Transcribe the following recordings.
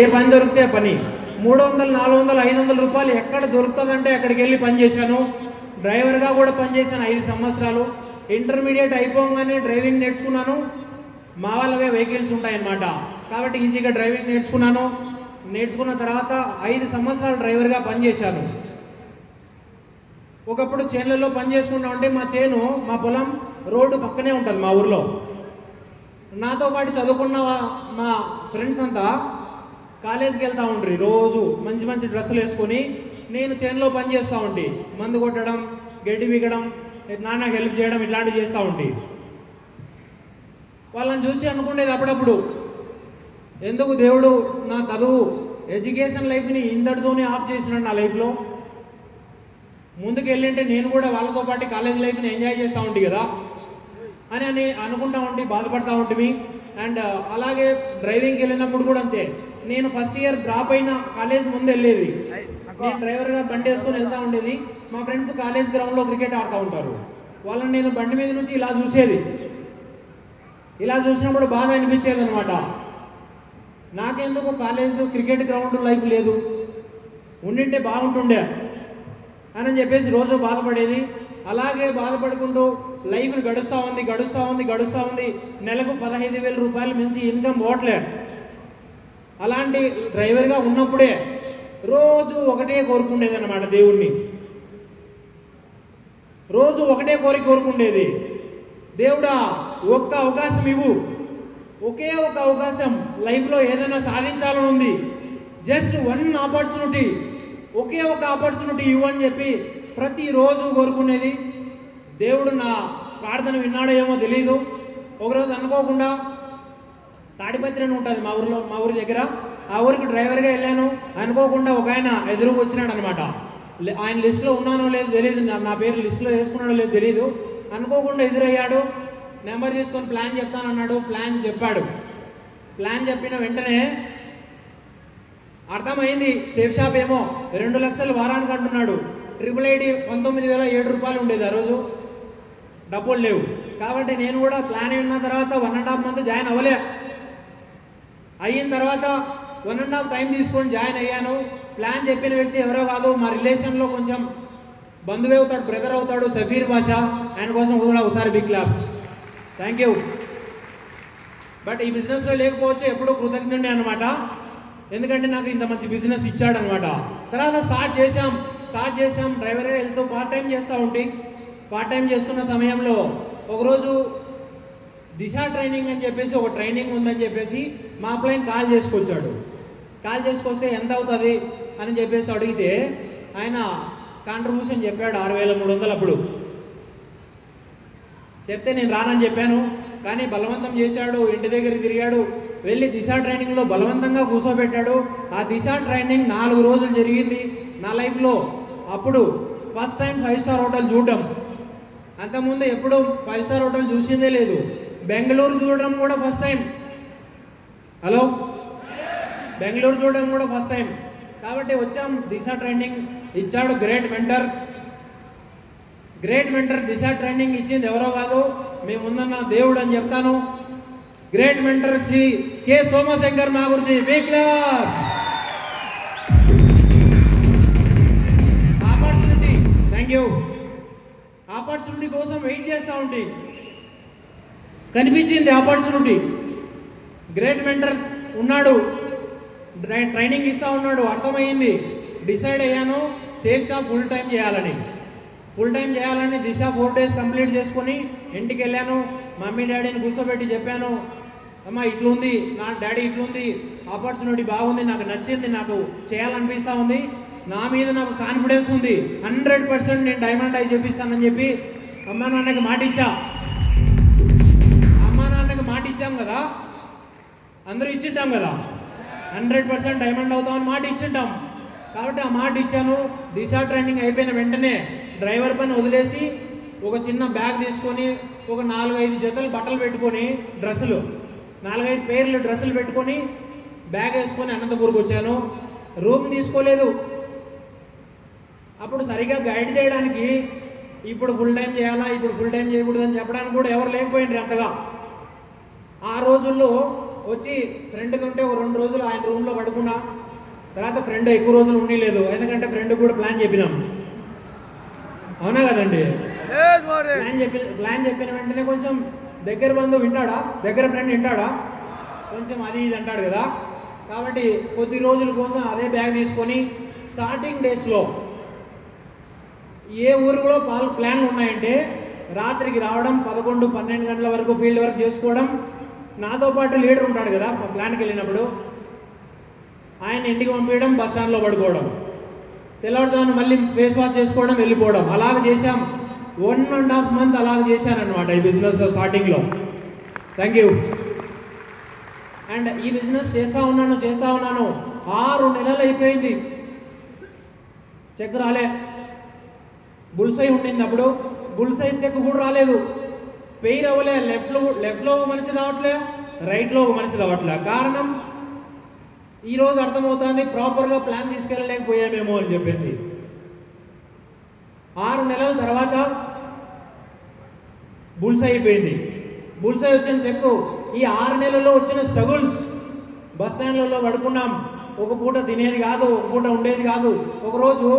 ఏ పని దొరికితే పని. 300, 400, 500 రూపాయలు ఎక్కడ దొరుకుతుందంటే అక్కడికి వెళ్ళి పనిచేశాను. డ్రైవర్గా కూడా పనిచేశాను 5 సంవత్సరాలు. ఇంటర్మీడియట్ అయిపోగానే డ్రైవింగ్ నేర్చుకున్నాను. మా వాళ్ళవే వెహికల్స్ ఉంటాయన్నమాట, కాబట్టి ఈజీగా డ్రైవింగ్ నేర్చుకున్నాను. నేర్చుకున్న తర్వాత 5 సంవత్సరాలు డ్రైవర్గా పనిచేశాను. ఒకప్పుడు చేనులలో పని చేసుకుంటా ఉంటే మా పొలం రోడ్డు పక్కనే ఉంటుంది మా ఊర్లో. నాతో పాటు చదువుకున్న మా ఫ్రెండ్స్ అంతా కాలేజీకి వెళ్తూ ఉంటారు రోజు మంచి మంచి డ్రెస్సులు వేసుకొని. నేను చేనులో పని చేస్తూ ఉంటే మందు కొట్టడం, గడ్డి పీకడం, నాన్నకి హెల్ప్ చేయడం ఇట్లాంటివి చేస్తూ ఉంటే వాళ్ళని చూసి అనుకునేది అప్పుడప్పుడు, ఎందుకు దేవుడు నా చదువు ఎడ్యుకేషన్ లైఫ్ని ఇంతటితోనే ఆఫ్ చేసినాడు నా లైఫ్లో. ముందుకు వెళ్ళింటే నేను కూడా వాళ్ళతో పాటు కాలేజ్ లైఫ్ని ఎంజాయ్ చేస్తూ ఉంటే కదా అని అనుకుంటా ఉంటే బాధపడతా ఉంటుంది. అండ్ అలాగే డ్రైవింగ్కి వెళ్ళినప్పుడు కూడా అంతే. నేను ఫస్ట్ ఇయర్ డ్రాప్ అయిన కాలేజ్ ముందు వెళ్ళేది, నేను డ్రైవర్గా బండి వేసుకొని వెళ్తూ ఉండేది. మా ఫ్రెండ్స్ కాలేజ్ గ్రౌండ్లో క్రికెట్ ఆడుతూ ఉంటారు, వాళ్ళని నేను బండి మీద నుంచి ఇలా చూసేది. ఇలా చూసినప్పుడు బాధ అనిపించేది అనమాట. నాకెందుకు కాలేజ్ క్రికెట్ గ్రౌండ్ లైఫ్ లేదు, ఉండింటే బాగుంటుండే అని చెప్పేసి రోజు బాధపడేది. అలాగే బాధపడుకుంటూ లైఫ్ గడుస్తూ ఉంది. నెలకు 15,000 రూపాయలు మించి ఇన్కమ్ పోవట్లే. అలాంటి డ్రైవర్గా ఉన్నప్పుడే రోజు ఒకటే కోరుకుండేది అనమాట దేవుణ్ణి. రోజు ఒకటే కోరుకుండేది, దేవుడా ఒక్క అవకాశం ఇవ్వు, ఒకే ఒక అవకాశం లైఫ్లో ఏదైనా సాధించాలని ఉంది, జస్ట్ 1 ఆపర్చునిటీ, ఒకే ఒక ఆపర్చునిటీ ఇవ్వు అని చెప్పి ప్రతిరోజు కోరుకునేది. దేవుడు నా ప్రార్థన విన్నాడో ఏమో తెలీదు. ఒకరోజు అనుకోకుండా తాడిపత్రి అని ఉంటుంది మా ఊరి దగ్గర, ఆ ఊరికి డ్రైవర్గా వెళ్ళాను. అనుకోకుండా ఒక ఆయన ఎదురుకు వచ్చినాడు అనమాట. ఆయన లిస్టులో ఉన్నానో లేదో తెలియదు, నా పేరు లిస్టులో వేసుకున్నాడో లేదో తెలియదు. అనుకోకుండా ఎదురయ్యాడు. నెంబర్ తీసుకొని ప్లాన్ చెప్తానన్నాడు. ప్లాన్ చెప్పాడు. ప్లాన్ చెప్పిన వెంటనే అర్థమైంది, సేఫ్ షాప్ ఏమో 2 లక్షలు వారానికి అంటున్నాడు. ట్రిపుల్ ఐడి 19,007 రూపాయలు ఉండేది ఆ రోజు, డబ్బులు లేవు. కాబట్టి నేను కూడా ప్లాన్ విన్న తర్వాత 1.5 మంత్ జాయిన్ అవ్వలే. అయిన తర్వాత 1.5 టైం తీసుకొని జాయిన్ అయ్యాను. ప్లాన్ చెప్పిన వ్యక్తి ఎవరో కాదు, మా రిలేషన్లో కొంచెం బంధువు అవుతాడు, బ్రదర్ అవుతాడు, సఫీర్ బాషా. ఆయన కోసం కూడా ఒకసారి big claps. Thank you. But ఈ బిజినెస్లో లేకపోవచ్చు, ఎప్పుడూ కృతజ్ఞుడే అనమాట, ఎందుకంటే నాకు ఇంత మంచి బిజినెస్ ఇచ్చాడనమాట. తర్వాత స్టార్ట్ చేసాం డ్రైవర్గా వెళ్తూ పార్ట్ టైం చేస్తూ ఉంటే, పార్ట్ టైం చేస్తున్న సమయంలో ఒకరోజు దిశ ట్రైనింగ్ అని చెప్పేసి ఒక ట్రైనింగ్ ఉందని చెప్పేసి మా అప్లైన్ కాల్ చేసుకొచ్చాడు. కాల్ చేసుకొస్తే ఎంత అవుతుంది అని చెప్పేసి అడిగితే ఆయన కాంట్రిబ్యూషన్ చెప్పాడు 6,300. అప్పుడు చెప్తే నేను రానని చెప్పాను, కానీ బలవంతం చేశాడు. ఇంటి దగ్గరికి తిరిగాడు, వెళ్ళి దిశ ట్రైనింగ్లో బలవంతంగా కూర్చోబెట్టాడు. ఆ దిశ ట్రైనింగ్ 4 రోజులు జరిగింది నా లైఫ్లో. అప్పుడు ఫస్ట్ టైం 5 స్టార్ హోటల్ చూడడం. అంతకుముందు ఎప్పుడు 5 స్టార్ హోటల్ చూసిందే లేదు. బెంగళూరు చూడడం కూడా ఫస్ట్ టైం. హలో, బెంగళూరు చూడడం కూడా ఫస్ట్ టైం. కాబట్టి వచ్చాం. దిశ ట్రైనింగ్ ఇచ్చాడు గ్రేట్ మెంటర్. దిశ ట్రైనింగ్ ఇచ్చింది ఎవరో కాదు, మేము ముందన్న దేవుడు అని చెప్తాను. Great mentor Shri K Somashankar మా గురించి big claps. Opportunity, thank you. Opportunity కోసం వెయిట్ చేస్తూ ఉంటే కనిపించింది ఆపర్చునిటీ. గ్రేట్ మెంటర్ ఉన్నాడు, ట్రైనింగ్ ఇస్తూ ఉన్నాడు. అర్థమైంది, డిసైడ్ అయ్యాను సేఫ్ షాప్ ఫుల్ టైం చేయాలని. దిశ 4 డేస్ కంప్లీట్ చేసుకొని ఇంటికి వెళ్ళాను. మమ్మీ డాడీని కూర్చోబెట్టి చెప్పాను, అమ్మ ఇట్లుంది, నా డాడీ ఇట్లుంది, ఆపర్చునిటీ బాగుంది, నాకు నచ్చింది, నాకు చేయాలనిపిస్తూ ఉంది, నా మీద నాకు కాన్ఫిడెన్స్ ఉంది, 100% నేను డైమండ్ అయి చెప్పిస్తానని చెప్పి అమ్మా నాన్నకి మాట ఇచ్చాం కదా, అందరూ ఇచ్చింటాం కదా, 100% డైమండ్ అవుతామని మాట ఇచ్చింటాం. కాబట్టి ఆ మాట ఇచ్చాను. దిశ ట్రైనింగ్ అయిపోయిన వెంటనే డ్రైవర్ పని వదిలేసి ఒక చిన్న బ్యాగ్ తీసుకొని ఒక 4-5 జతలు బట్టలు పెట్టుకొని, 4-5 పేర్లు డ్రెస్సులు పెట్టుకొని బ్యాగ్ వేసుకొని అనంతపూర్కి వచ్చాను. రూమ్ తీసుకోలేదు. అప్పుడు సరిగా గైడ్ చేయడానికి, ఇప్పుడు ఫుల్ టైం చేయాలా, ఇప్పుడు ఫుల్ టైం చేయకూడదని చెప్పడానికి కూడా ఎవరు లేకపోయిండ్రు అంతగా. ఆ రోజుల్లో వచ్చి ఫ్రెండ్కి ఉంటే ఒక 2 రోజులు ఆయన రూమ్లో పడుకున్నా. తర్వాత ఫ్రెండ్ ఎక్కువ రోజులు ఉండలేదు, ఎందుకంటే ఫ్రెండ్ కూడా ప్లాన్ చెప్పినాం. అవునా కదండి? ప్లాన్ చెప్పిన వెంటనే కొంచెం దగ్గర బంధువు వింటాడా, దగ్గర ఫ్రెండ్ వింటాడా, కొంచెం అది ఇది అంటాడు కదా. కాబట్టి కొద్ది రోజుల కోసం అదే బ్యాగ్ తీసుకొని స్టార్టింగ్ డేస్లో ఏ ఊరిలో ప్లాన్లు ఉన్నాయంటే రాత్రికి రావడం, 11-12 గంటల వరకు ఫీల్డ్ వర్క్ చేసుకోవడం. నాతో పాటు లీడర్ ఉంటాడు కదా ప్లాన్కి వెళ్ళినప్పుడు, ఆయన ఇంటికి పంపించడం, బస్ స్టాండ్లో పడుకోవడం, తెల్లవారుజామున మళ్ళీ ఫేస్ వాష్ చేసుకోవడం, వెళ్ళిపోవడం. అలాగ చేశాం. 1.5 month అలాగ చేశానమాట ఈ బిజినెస్లో స్టార్టింగ్లో. Thank you. అండ్ ఈ బిజినెస్ చేస్తూ ఉన్నాను 6 నెలలు అయిపోయింది. చెక్ రాలే. బుల్సై ఉండింది అప్పుడు, బుల్సై చెక్ కూడా రాలేదు. పెయిర్ అవ్వలే. లెఫ్ట్లో ఒక మనిషి రావట్లే, రైట్లో ఒక మనిషి రావట్లే. కారణం ఈరోజు అర్థమవుతుంది, ప్రాపర్గా ప్లాన్ తీసుకెళ్ళలేకపోయామేమో అని చెప్పేసి. 6 నెలల తర్వాత బుల్సై అయిపోయింది. బుల్సై వచ్చిన చెక్కు, ఈ 6 నెలల్లో వచ్చిన స్ట్రగుల్స్. బస్ స్టాండ్లలో పడుకున్నాం, ఒక పూట తినేది కాదు, ఒక పూట ఉండేది కాదు. ఒకరోజు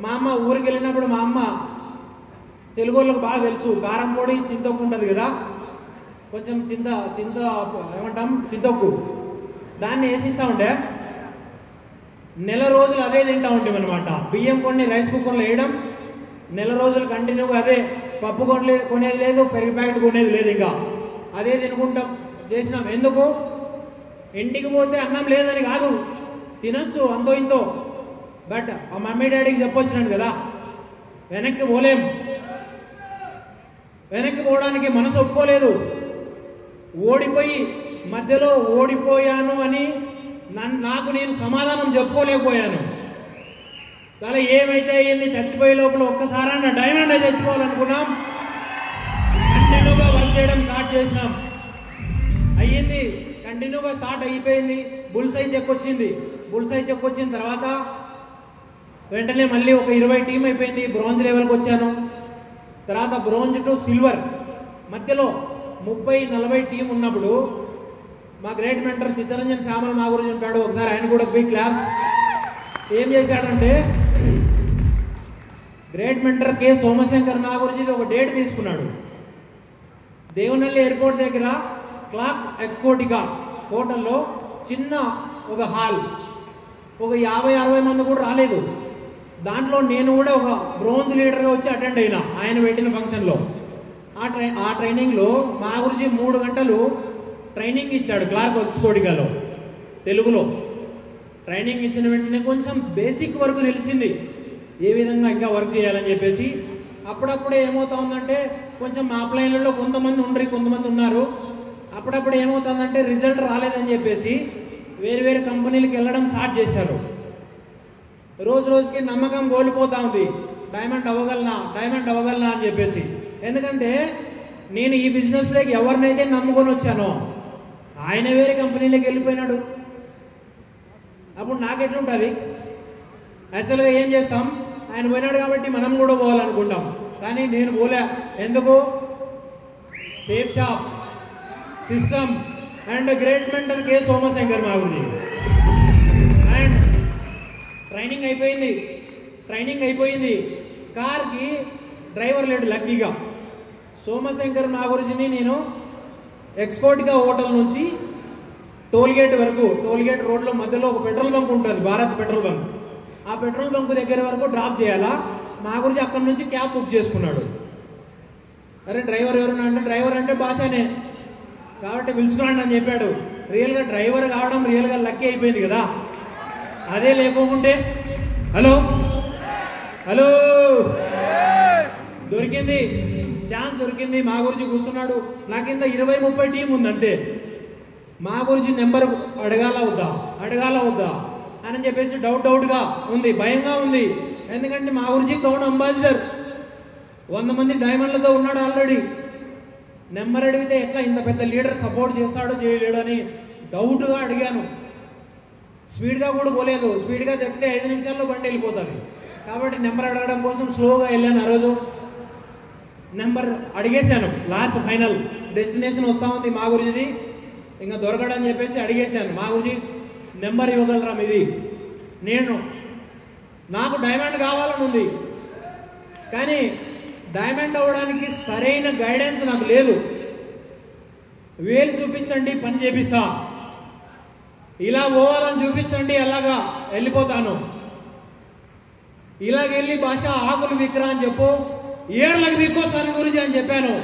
మా అమ్మ ఊరికి వెళ్ళినప్పుడు, మా అమ్మ తెలుగు వాళ్ళకి బాగా తెలుసు, కారం పొడి చింతొక్కు ఉంటుంది కదా, కొంచెం చింత ఏమంటాం చింతొక్కు, దాన్ని వేసిస్తూ ఉంటే నెల రోజులు అదే తింటూ ఉంటాం అనమాట. బియ్యం కొన్ని రైస్ కుక్కర్లో వేయడం, నెల రోజులు కంటిన్యూగా అదే. పప్పు కొనేది లేదు, పెరుగు ప్యాకెట్ కొనేది లేదు, ఇంకా అదే తినుకుంటాం చేసినాం. ఎందుకు? ఇంటికి పోతే అన్నం లేదని కాదు, తినచ్చు అంతో ఇంతో. బట్ ఆ మమ్మీ డాడీకి చెప్పొచ్చినాను కదా, వెనక్కి పోలేం. వెనక్కి పోవడానికి మనసు ఒప్పుకోలేదు. ఓడిపోయి మధ్యలో ఓడిపోయాను అని నాకు నేను సమాధానం చెప్పుకోలేకపోయాను. చాలా ఏమైతే అయ్యింది, చచ్చిపోయే లోపల ఒక్కసారన్నా డైమండ్ అయి చచ్చిపోవాలనుకున్నాం. కంటిన్యూగా వర్క్ చేయడం స్టార్ట్ చేసినాం. అయ్యింది, కంటిన్యూగా స్టార్ట్ అయిపోయింది. బుల్సై చెక్ వచ్చింది. బుల్సై చెక్ వచ్చిన తర్వాత వెంటనే మళ్ళీ ఒక 20 టీం అయిపోయింది. బ్రాంజ్ లెవెల్కి వచ్చాను. తర్వాత బ్రాంజ్ టు సిల్వర్ మధ్యలో 30-40 టీం ఉన్నప్పుడు మా గ్రేట్ మెంటర్ చిత్తరంజన్ శ్యామల్ మా గురించి ఉంటాడు. ఒకసారి ఆయన కూడా బిగ్ క్లాప్స్. ఏం చేశాడంటే, గ్రేట్ మెంటర్ కె సోమశంకర్ నా గురించి ఒక డేట్ తీసుకున్నాడు. దేవనల్లి ఎయిర్పోర్ట్ దగ్గర క్లాక్ ఎక్స్కోటికా హోటల్లో చిన్న ఒక హాల్, ఒక 50-60 మంది కూడా రాలేదు. దాంట్లో నేను కూడా ఒక బ్రోంజ్ లీడర్గా వచ్చి అటెండ్ అయినా ఆయన పెట్టిన ఫంక్షన్లో. ఆ ట్రైనింగ్లో మా గురించి 3 గంటలు ట్రైనింగ్ ఇచ్చాడు క్లాక్ ఎక్స్కోటికాలో తెలుగులో. ట్రైనింగ్ ఇచ్చిన వెంటనే కొంచెం బేసిక్ వర్క్ తెలిసింది, ఏ విధంగా ఇంకా వర్క్ చేయాలని చెప్పేసి. అప్పుడప్పుడే ఏమవుతా ఉందంటే, కొంచెం ఆఫ్లైన్లలో కొంతమంది ఉన్నారు. అప్పుడప్పుడు ఏమవుతుందంటే రిజల్ట్ రాలేదని చెప్పేసి వేరు కంపెనీలకు వెళ్ళడం స్టార్ట్ చేశారు. రోజుకి నమ్మకం కోల్పోతా ఉంది, డైమండ్ అవ్వగలనా అని చెప్పేసి. ఎందుకంటే నేను ఈ బిజినెస్లోకి ఎవరినైతే నమ్ముకొని వచ్చానో ఆయన వేరే కంపెనీలోకి వెళ్ళిపోయినాడు. అప్పుడు నాకెట్లుంటుంది? యాక్చువల్గా ఏం చేస్తాం, ఆయన పోయినాడు కాబట్టి మనం కూడా పోవాలనుకుంటాం. కానీ నేను పోలే. ఎందుకు? Safe shop system and great mentor K Somashankar మా గురించి. అండ్ ట్రైనింగ్ అయిపోయింది. కార్కి డ్రైవర్ లేడు లక్కీగా. సోమశంకర్ మా గురించి నేను ఎక్స్పోర్ట్గా హోటల్ నుంచి టోల్గేట్ వరకు, టోల్గేట్ రోడ్లో మధ్యలో ఒక పెట్రోల్ బంక్ ఉంటుంది, భారత్ పెట్రోల్ బంక్. ఆ పెట్రోల్ బంక్ దగ్గర వరకు డ్రాప్ చేయాలా. మా గురించి అక్కడి నుంచి క్యాబ్ బుక్ చేసుకున్నాడు. అరే డ్రైవర్ ఎవరన్నా అంటే, డ్రైవర్ అంటే భాషనే కాబట్టి పిలుచుకున్నాడు అని చెప్పాడు. రియల్గా డ్రైవర్ కావడం రియల్గా లక్కీ అయిపోయింది కదా. అదే లేకపోకుంటే హలో దొరికింది, ఛాన్స్ దొరికింది. మా గురించి కూర్చున్నాడు. నా కింద 20-30 టీం ఉంది అంతే. మా గురించి నెంబర్ అడగాల వద్దా అని చెప్పేసి డౌట్గా ఉంది, భయంగా ఉంది. ఎందుకంటే మా గురించి క్రౌన్ అంబాసిడర్ 100 మంది డైమండ్లతో ఉన్నాడు ఆల్రెడీ. నెంబర్ అడిగితే ఎట్లా ఇంత పెద్ద లీడర్ సపోర్ట్ చేస్తాడో చేయలేడు అని డౌట్గా అడిగాను. స్పీడ్గా కూడా పోలేదు. స్పీడ్గా చెప్తే 5 నిమిషాల్లో బండి వెళ్ళిపోతుంది. కాబట్టి నెంబర్ అడగడం కోసం స్లోగా వెళ్ళాను. ఆ రోజు నెంబర్ అడిగేశాను. లాస్ట్ ఫైనల్ డెస్టినేషన్ వస్తూ ఉంది మా గురించి. ఇంకా దొరకడని చెప్పేసి అడిగేశాను, మా గురించి నెంబర్ ఇవ్వగలరా మీది, నాకు డైమండ్ కావాలని ఉంది, కానీ డైమండ్ అవ్వడానికి సరైన గైడెన్స్ నాకు లేదు, వేలు చూపించండి పని చేపిస్తా, ఇలా పోవాలని చూపించండి అలాగా వెళ్ళిపోతాను, ఇలాగెళ్ళి భాష ఆకులు విక్రా అని చెప్పు, ఏర్లకు విక్కోస్తాను గురించి అని చెప్పాను.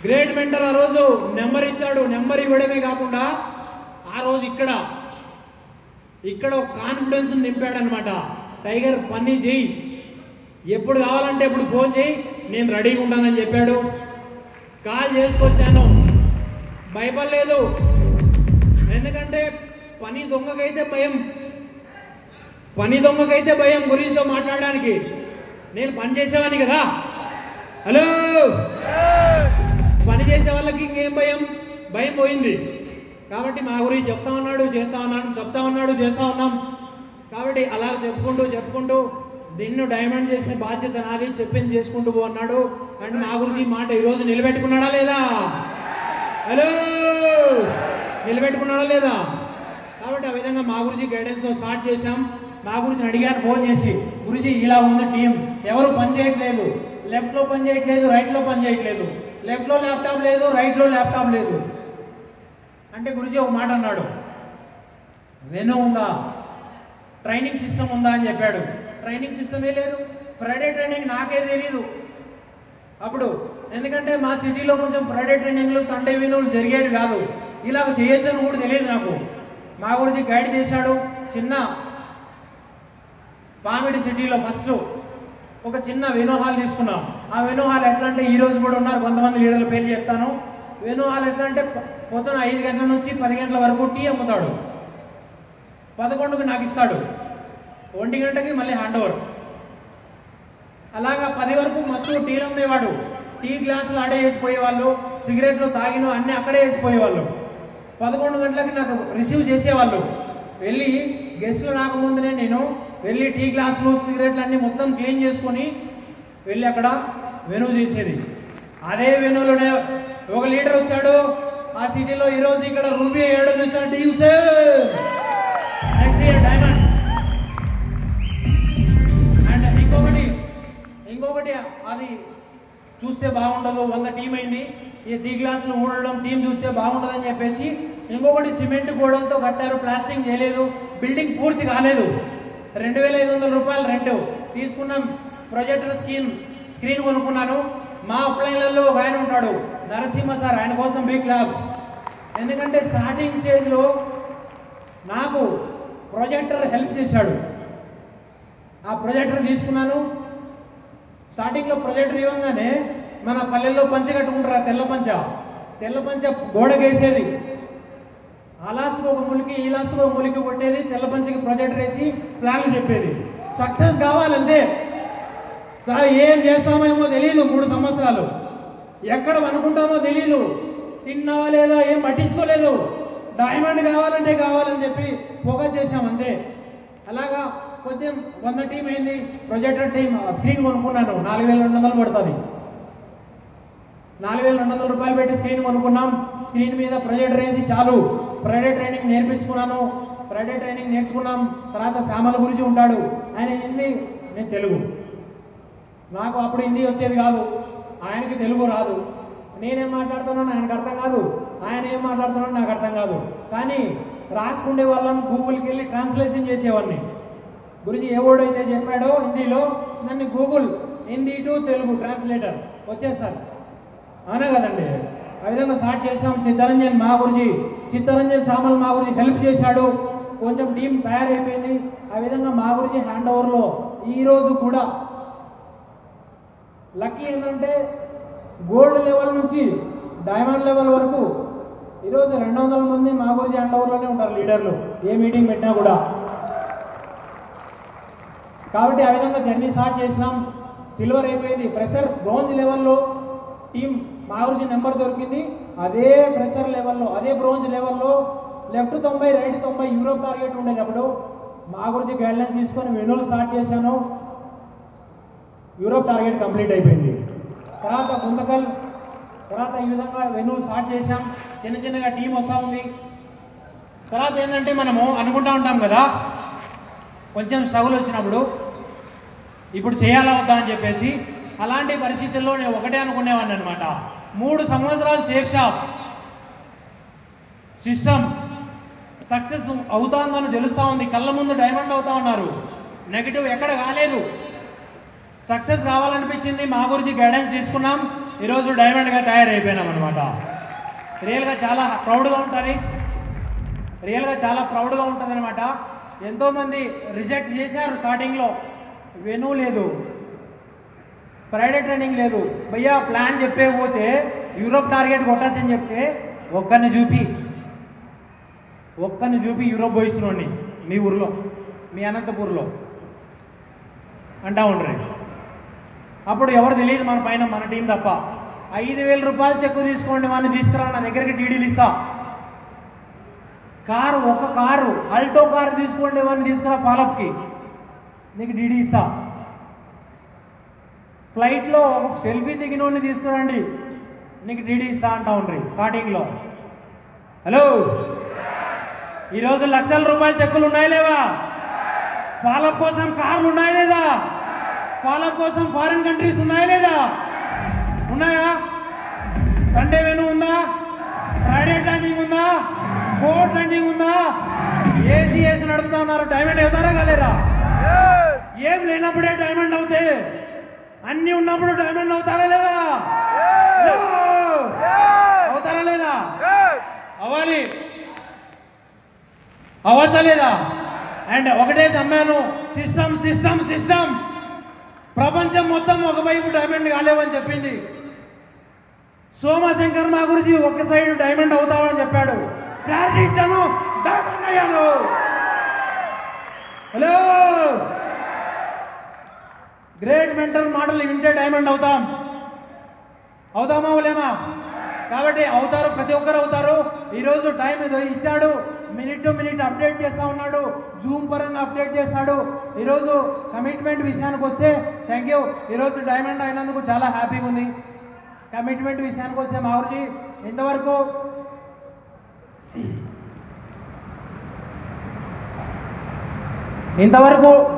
గ్రేట్ మెంటర్ ఆ రోజు నెంబర్ ఇచ్చాడు. నెంబర్ ఇవ్వడమే కాకుండా ఆ రోజు ఇక్కడ ఒక కాన్ఫిడెన్స్ నింపాడనమాట. టైగర్ పని చేయి, ఎప్పుడు కావాలంటే ఎప్పుడు ఫోన్ చేయి, నేను రెడీగా ఉంటానని చెప్పాడు. కాల్ చేసుకొచ్చాను, భయపడలేదు. ఎందుకంటే పని దొంగకైతే భయం గురించితో మాట్లాడడానికి. నేను పని చేసేవాడిని కదా, హలో, పని చేసే వాళ్ళకి ఇంకేం భయం పోయింది. కాబట్టి మా గురించి చెప్తా ఉన్నాడు, చేస్తా ఉన్నాం. కాబట్టి అలా చెప్పుకుంటూ నిన్ను డైమండ్ చేసే బాధ్యత నాది, చెప్పింది చేసుకుంటూ పో అన్నాడు. అండ్ మా గురించి మాట ఈరోజు నిలబెట్టుకున్నాడా లేదా? హలో, నిలబెట్టుకున్నాడా లేదా? కాబట్టి ఆ విధంగా మా గురించి గైడెన్స్తో స్టార్ట్ చేశాం. మా గురించి అడిగారు ఫోన్ చేసి, గురించి ఇలా ఉంది టీం, ఎవరు పని చేయట్లేదు, లెఫ్ట్లో పని చేయట్లేదు, రైట్లో పని చేయట్లేదు, లెఫ్ట్లో ల్యాప్టాప్ లేదు, రైట్లో ల్యాప్టాప్ లేదు అంటే గురించి ఒక మాట అన్నాడు, వెను ఉందా, ట్రైనింగ్ సిస్టమ్ ఉందా అని చెప్పాడు. ట్రైనింగ్ సిస్టమే లేదు, ఫ్రైడే ట్రైనింగ్ నాకే తెలీదు అప్పుడు. ఎందుకంటే మా సిటీలో కొంచెం ఫ్రైడే ట్రైనింగ్లు, సండే వెనులు జరిగేవి కాదు. ఇలాగ చేయొచ్చని కూడా తెలియదు నాకు. మా గురించి గైడ్ చేశాడు. చిన్న పామిడి సిటీలో ఫస్ట్ ఒక చిన్న వెను హాల్ తీసుకున్నాం. ఆ వెను హాల్ ఎట్లా అంటే, ఈరోజు కూడా ఉన్నారు కొంతమంది లీడర్ల పేర్లు చెప్తాను. వెను హాల్ ఎట్లా అంటే, పొద్దున 5 గంటల నుంచి 10 గంటల వరకు టీ అమ్ముతాడు, 11కి నాకు ఇస్తాడు, 1 గంటకి మళ్ళీ హ్యాండ్ ఓవర్. అలాగా 10 వరకు మస్తు టీలు అమ్మేవాడు. టీ గ్లాసులు ఆడే వేసిపోయేవాళ్ళు, సిగరెట్లు తాగిన అన్నీ అక్కడే వేసిపోయేవాళ్ళు. 11 గంటలకి నాకు రిసీవ్ చేసేవాళ్ళు. వెళ్ళి గెస్టులు రాకముందునే నేను వెళ్ళి టీ గ్లాసులు, సిగరెట్లు అన్నీ మొత్తం క్లీన్ చేసుకొని వెళ్ళి అక్కడ వెను చేసేది. అదే వెనులోనే ఒక లీడర్ వచ్చాడు ఆ సిటీలో. ఈరోజు ఇక్కడ రూబీ అయ్యాడు, mister next year diamond. And ఇంకొకటి అది చూస్తే బాగుండదు, 100 టీం అయింది, ఈ టీ గ్లాసులు ఊడడం టీం చూస్తే బాగుండదని చెప్పేసి ఇంకొకటి సిమెంట్ గోడలతో కట్టారు, ప్లాస్టింగ్ చేయలేదు, బిల్డింగ్ పూర్తి కాలేదు. 2500 రూపాయలు రెంట్ తీసుకున్నాం. ప్రొజెక్టర్ స్క్రీన్ కొనుక్కున్నాను. మా అప్లైన్లలో ఒక ఆయన ఉంటాడు, నరసింహ సార్, ఆయన కోసం బిగ్ క్లాప్స్. ఎందుకంటే స్టార్టింగ్ స్టేజ్లో నాకు ప్రొజెక్టర్ హెల్ప్ చేశాడు. ఆ ప్రొజెక్టర్ తీసుకున్నాను. స్టార్టింగ్లో ప్రొజెక్టర్ ఇవ్వగానే మన పల్లెల్లో పంచ కట్టుకుంటారు, తెల్ల పంచ గోడకేసేది. ఆ లాస్ట్కి ఒక ములికి, ఈ లాస్ట్కి ఒక ములికి కొట్టేది, తెల్ల పంచకి ప్రొజెక్టర్ వేసి ప్లాన్లు చెప్పేది. సక్సెస్ కావాలంతే సార్. ఏం చేస్తామేమో తెలియదు, 3 సంవత్సరాలు ఎక్కడ అనుకుంటామో తెలియదు, తిన్నావా లేదా ఏం పట్టించుకోలేదు. డైమండ్ కావాలని చెప్పి ఫోకస్ చేసాం అంతే. అలాగా కొంచెం 100 టీం అయింది. ప్రొజెక్టర్ టీం స్క్రీన్ కొనుక్కున్నాను, 4200 పడుతుంది. 4200 రూపాయలు పెట్టి స్క్రీన్ కొనుక్కున్నాం. స్క్రీన్ మీద ప్రొజెక్టర్ వేసి చాలు. ఫ్రైడే ట్రైనింగ్ నేర్చుకున్నాం. తర్వాత శ్యామల గురించి ఉంటాడు, ఆయన హిందీ, నేను తెలుగు. నాకు అప్పుడు హిందీ వచ్చేది కాదు, ఆయనకి తెలుగు రాదు. నేనేం మాట్లాడుతున్నాను ఆయనకు అర్థం కాదు, ఆయన ఏం మాట్లాడుతున్నాడు నాకు అర్థం కాదు. కానీ రాసుకునే వాళ్ళం, గూగుల్కి వెళ్ళి ట్రాన్స్లేషన్ చేసేవాడిని. గురించి ఏ వర్డ్ అయితే చెప్పాడో హిందీలో, దాన్ని Google Hindi to Telugu translator వచ్చేస్తారు, అవునా కదండి. ఆ విధంగా స్టార్ట్ చేసాం. చిత్తరంజన్ సామల్ మా గురించి హెల్ప్ చేశాడు. కొంచెం టీం తయారైపోయింది. ఆ విధంగా మా గురించి హ్యాండ్ ఓవర్లో ఈరోజు కూడా లక్కీ ఏంటంటే, గోల్డ్ లెవెల్ నుంచి డైమండ్ లెవెల్ వరకు ఈరోజు 200 మంది మా గురించి హ్యాండ్ ఓవర్లోనే ఉంటారు లీడర్లు, ఏ మీటింగ్ పెట్టినా కూడా. కాబట్టి ఆ విధంగా జర్నీ స్టార్ట్ చేసినాం. సిల్వర్ అయిపోయింది. ప్రెషర్ బ్రోంజ్ లెవెల్లో టీం మా గురించి నెంబర్ దొరికింది. అదే ప్రెషర్ లెవెల్లో, అదే బ్రోంజ్ లెవెల్లో లెఫ్ట్ 90, రైట్ 90 యూరోప్ టార్గెట్ ఉండేది. అప్పుడు మా గురించి గైడ్లైన్స్ తీసుకొని వెనులు స్టార్ట్ చేశాను. యూరోప్ టార్గెట్ కంప్లీట్ అయిపోయింది. తర్వాత గుంతకల్ తర్వాత ఈ విధంగా వెన్యూ స్టార్ట్ చేసాం, చిన్న చిన్నగా టీం వస్తూ ఉంది. తర్వాత ఏంటంటే మనము అనుకుంటా ఉంటాం కదా, కొంచెం స్ట్రగుల్ వచ్చినప్పుడు ఇప్పుడు చేయాలా వద్దా అని చెప్పేసి. అలాంటి పరిస్థితుల్లో నేను ఒకటే అనుకునేవాడిని అనమాట, 3 సంవత్సరాలు సేఫ్ షాప్ సిస్టమ్ సక్సెస్ అవుతుందని తెలుస్తూ ఉంది, కళ్ళ ముందు డైమండ్ అవుతా ఉన్నారు, నెగిటివ్ ఎక్కడ కాలేదు, సక్సెస్ కావాలనిపించింది. మా గురించి గైడెన్స్ తీసుకున్నాం, ఈరోజు డైమండ్గా తయారైపోయినాం అనమాట. రియల్గా చాలా ప్రౌడ్గా ఉంటుంది, రియల్గా చాలా ప్రౌడ్గా ఉంటుంది అనమాట. ఎంతోమంది రిజెక్ట్ చేశారు స్టార్టింగ్లో, వెన్యూ లేదు, ఫ్రైడే ట్రైనింగ్ లేదు, భయ్యా ప్లాన్ చెప్పేకపోతే యూరోప్ టార్గెట్ కొట్టచ్చని చెప్తే ఒక్కరిని చూపి యూరోప్ పోయిస్తున్నాండి మీ ఊర్లో, మీ అనంతపూర్లో అంటా ఉండరు. అప్పుడు ఎవరు తెలియదు మన పైన, మన టీం తప్ప. 5,000 రూపాయలు చెక్కు తీసుకోండి, వాళ్ళని తీసుకురా, నా దగ్గరికి డీడీలు ఇస్తా. ఒక కారు ఆల్టో కారు తీసుకోండి, వాళ్ళని తీసుకురా ఫాలోఅప్కి, నీకు డీడీ ఇస్తా. ఫ్లైట్లో ఒక సెల్ఫీ దిగిన వాళ్ళని తీసుకురండి, నీకు డీడీ ఇస్తా అంటా ఉండ్రి స్టార్టింగ్లో. హలో, ఈరోజు లక్షల రూపాయల చెక్కులు ఉన్నాయా లేవా? ఫాలోఅప్ కోసం కార్లు ఉన్నాయా లేదా? ఫాలోఅప్ కోసం ఫారిన్ కంట్రీస్ ఉన్నాయా లేదా? ఉన్నాయా? సండే వెన్యూ ఉందా? ఫ్రైడే టైమింగ్ ఉందా? కోర్ట్ టైమింగ్ ఉందా? ఏసీ నడుపుతా ఉన్నారు, డైమండ్ అవుతారా కాలేరా? ఏం లేనప్పుడే డైమండ్ అవుతే, అన్ని ఉన్నప్పుడు డైమండ్ అవుతారా లేదా? అవుతారా లేదా? అవ్వాలి, అవ్వచ్చా లేదా? అండ్ ఒకటే నమ్మాను, సిస్టమ్ ప్రపంచం మొత్తం ఒకవైపు డైమండ్ కాలేవని చెప్పింది. సోమశంకర్ మా గురించి ఒక సైడ్ డైమండ్ అవుతామని చెప్పాడు, క్లారిటీ ఇచ్చాను, డైమండ్ అయ్యాను. హలో, గ్రేట్ మెంటల్ మాటలు వింటే డైమండ్ అవుతామా లేమా? కాబట్టి అవుతారు, ప్రతి ఒక్కరు అవుతారు. ఈరోజు టైం ఏదో ఇచ్చాడు, మినిట్ టు మినిట్ అప్డేట్ చేస్తూ ఉన్నాడు, జూమ్ పరంగా అప్డేట్ చేస్తాడు. ఈరోజు కమిట్మెంట్ విషయానికి వస్తే థ్యాంక్ యూ, ఈరోజు డైమండ్ అయినందుకు చాలా హ్యాపీగా ఉంది. కమిట్మెంట్ విషయానికి వస్తే మావుజీ ఇంతవరకు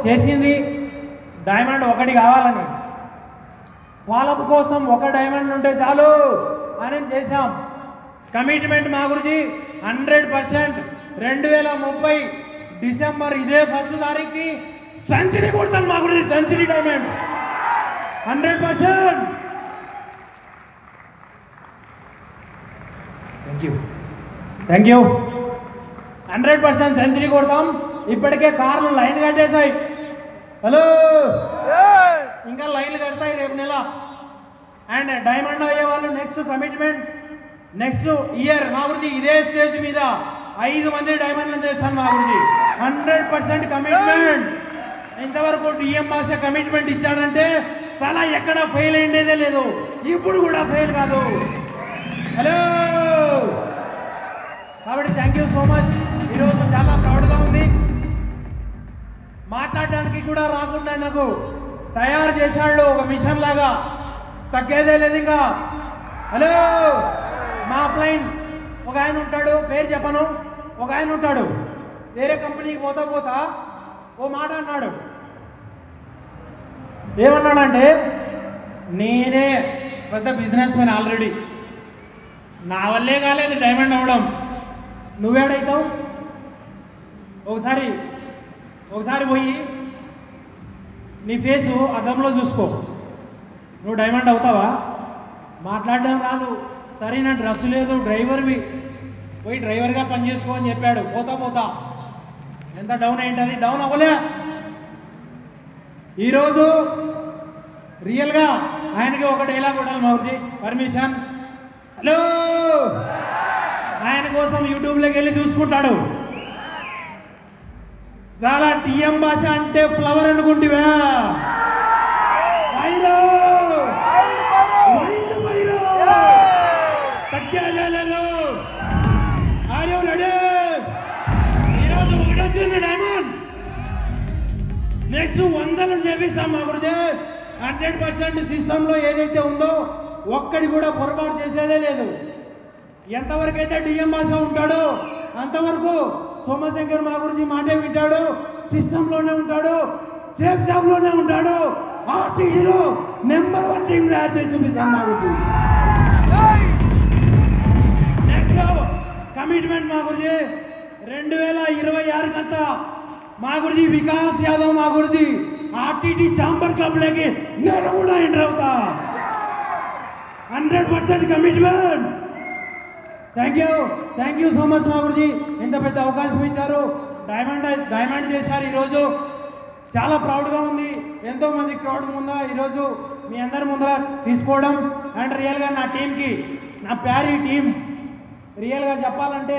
చేసింది డైమండ్ ఒకటి కావాలని, ఫాలోఅప్ కోసం ఒక డైమండ్ ఉంటే చాలు అని చేశాం. కమిట్మెంట్ మా గురించి 100%. 2030 డిసెంబర్ ఇదే 1 తారీఖుకి సెంచరీ కొడతాను మా గురించి, century diamonds 100%. Thank you 100% century కొడతాం. ఇప్పటికే కార్లు లైన్ కట్టేశాయి. హలో, ఇంకా లైన్లు కడతాయి రేపు నెల. అండ్ డైమండ్ అయ్యే వాళ్ళు నెక్స్ట్ కమిట్మెంట్, నెక్స్ట్ ఇయర్ మా గురించి ఇదే స్టేజ్ మీద 5 మంది డైమండ్లు చేస్తాను మా గురించి. 100% కమిట్మెంట్. ఇంతవరకు డిఎం భాష కమిట్మెంట్ ఇచ్చాడంటే చాలా ఎక్కడ ఫెయిల్ అయ్యేదే లేదు, ఇప్పుడు కూడా ఫెయిల్ కాదు. హలో, కాబట్టి థ్యాంక్ యూ సో మచ్. ఈరోజు చాలా ప్రౌడ్గా ఉంది. మాట్లాడడానికి కూడా రాకుండా నాకు తయారు చేశాడు ఒక మిషన్ లాగా, తగ్గేదే లేదు ఇంకా. హలో, మా అప్లైన్ ఒక ఆయన ఉంటాడు, పేరు చెప్పను, ఒక ఆయన ఉంటాడు, వేరే కంపెనీకి పోతా ఓ మాట అన్నాడు. ఏమన్నాడంటే, నేనే పెద్ద బిజినెస్ మ్యాన్, ఆల్రెడీ నా వల్లే కాలేదు డైమండ్ అవ్వడం, నువ్వేడవుతావు? ఒకసారి పోయి నీ ఫేసు అద్దంలో చూసుకో, నువ్వు డైమండ్ అవుతావా? మాట్లాడడం రాదు, సరైన డ్రెస్ లేదు, డ్రైవర్వి, పోయి డ్రైవర్గా పనిచేసుకో అని చెప్పాడు. పోతా ఎంత డౌన్ అయింటుంది, డౌన్ అవ్వలే. ఈరోజు రియల్గా ఆయనకి ఒక డైలాగ్ ఉండాలి మౌర్జీ, పర్మిషన్. హలో, ఆయన కోసం యూట్యూబ్లోకి వెళ్ళి చూసుకుంటాడు. చాలా టీఎం భాష అంటే ఫ్లవర్ అనుకుంటివా? ఈరోజు ఒకటి వచ్చింది డైమండ్, నెక్స్ట్ 100 చేపిస్తాం మా గురించి. 100% సిస్టంలో ఏదైతే ఉందో ఒక్కడి కూడా పొరపాటు చేసేదే లేదు. ఎంతవరకు అయితే డిఎం బాసా ఉంటాడో అంతవరకు సోమశంకర్ మా గురించి మాటే వింటాడు, సిస్టంలోనే ఉంటాడు, సేఫ్ జాబ్లోనే ఉంటాడు. ఆర్టీడీలో నెంబర్ 1 టీం తయారు చేసి చూపిస్తాం మా గురించి. నెక్స్ట్ కమిట్మెంట్ మా గురించి 2026 కంతా మా గురించి వికాస్ యాదవ్ మా గురించి ఆర్టీడీ ఛాంబర్ క్లబ్లోకి నేను కూడా ఎంటర్ అవుతా. 100% commitment. Thank you so much మా గురించి. ఎంత పెద్ద అవకాశం ఇచ్చారు, డైమండ్ చేశారు. ఈరోజు చాలా ప్రౌడ్గా ఉంది. ఎంతోమంది క్రౌడ్ ముందా ఈరోజు మీ అందరి ముందర తీసుకోవడం. అండ్ రియల్గా నా టీంకి, నా ప్యారీ టీం రియల్గా చెప్పాలంటే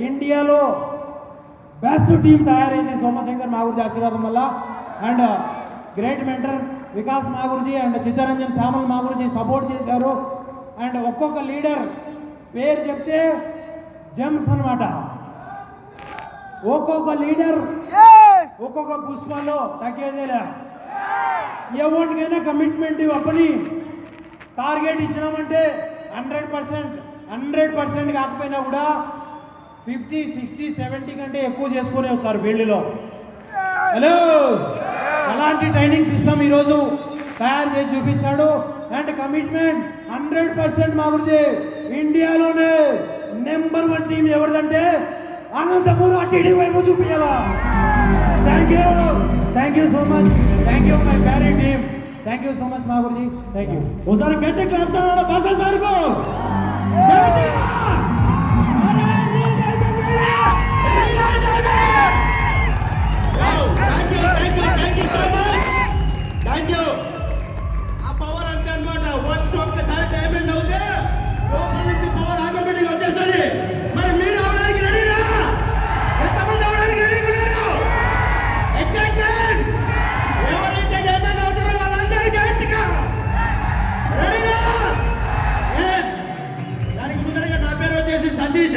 ఇండియాలో బెస్ట్ టీం తయారైంది సోమశంకర్ మా గురించి ఆశీర్వాదం వల్ల. అండ్ గ్రేట్ మెంటర్ వికాస్ మా గురించి అండ్ చిత్తరంజన్ సామల్ మా గురించి సపోర్ట్ చేశారు. అండ్ ఒక్కొక్క లీడర్ పేరు చెప్తే జెమ్స్ అనమాట. ఒక్కొక్క లీడర్ ఒక్కొక్క పుష్పంలో తగ్గేదేలే. ఎవరికైనా కమిట్మెంట్ ఇవ్వని టార్గెట్ ఇచ్చినామంటే 100% కాకపోయినా కూడా 50, 60, 70 కంటే ఎక్కువ చేసుకునే వస్తారు ఫీల్డ్లో. హలో, అలాంటి ట్రైనింగ్ సిస్టమ్ ఈరోజు తయారు చేసి చూపించాడు. అండ్ కమిట్మెంట్ 100% మా గురించి ఇండియాలోనే నెంబర్ 1 టీం ఎవరిదంటే అనంతపురం ఆర్టీడీ వైపు చూపించాలా. Thank you so much. Thank you my ప్యారీ team. Thank you so much మా గురించి. Thank you. ఒకసారి గట్టి క్లాప్స్ అవ్వాలి బాసా సార్కు. Thank you so much. Thank you. ఆ పవర్ అంతే అన్నమాట. వన్స్ ఒక్కసారి డైమండ్ అవుతే లోపల నుంచి పవర్ ఆటోమేటిక్ వచ్చేస్తుంది. మరి మీరు అవడానికి రెడీనా? ఎంతమంది అవడానికి రెడీగా ఉన్నారు? ఎక్సైట్మెంట్. ఎవరైతే డైమండ్ అవుతారో వాళ్ళందరూ గట్టిగా రెడీనా? ఎస్. దానికి ముందరగా నా పేరు వచ్చేసి సతీష్.